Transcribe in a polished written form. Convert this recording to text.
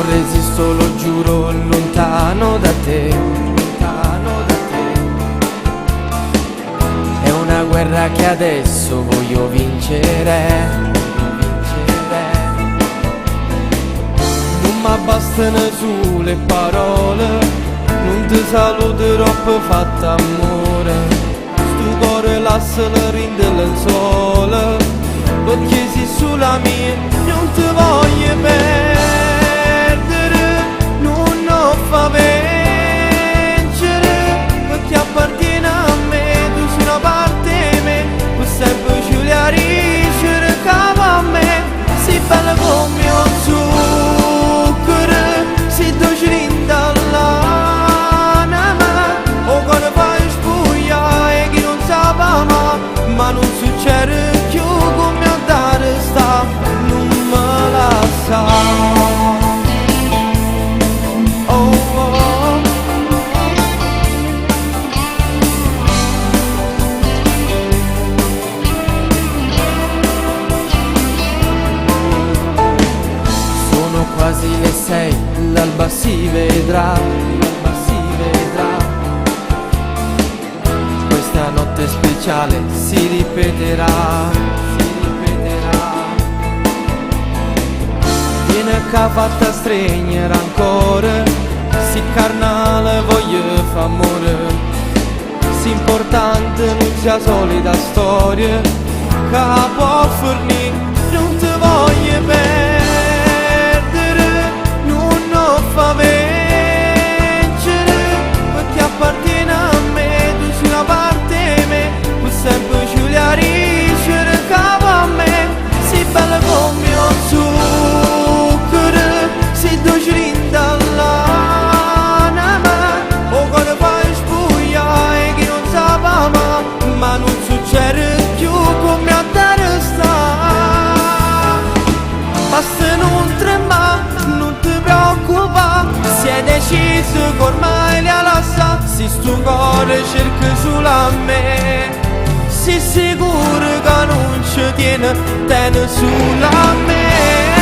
resisto, lo giuro, lontano da te, lontano da te. È una guerra che adesso voglio vincere. Non m'abbastano su le parole, non ti saluterò per fatta amore. Sto cuore lascialo rindere il sole, perché sei sulla mia, non ti voglio perdere, non ho fa vincere, perché appartiene a me, tu sei una parte di me, per sempre ci la ricere cava a me, sei bella come mio zucchero, sei dolce rinda l'anima, o quando fai spugliare che non sa ma non succede più come a dare sta, non me la sa. Oh, oh. Sono quasi le 6, l'alba si vedrà, l'alba si vedrà. Questa notte speciale si ripeterà, si ripeterà. Viene che ha fatta stregnere ancora, si carnale voglio fa amore, si importante non sia solita storia, che può fornire, non ti voglio perdere, non ho fa vincere, perché appartiene a me, tu sei una parte di me, per sempre ci la ricere cava a me, sei bella come mio zucchero, sei dolce rinda l'anima, o quando fai spugliare che non sa ma non succede più come a dare sta. Basta non trema, non ti preoccupa, si è deciso che ormai li ha lasciati, si sto cuore cerca solo a me, si sicuro che non ci tiene sulla me.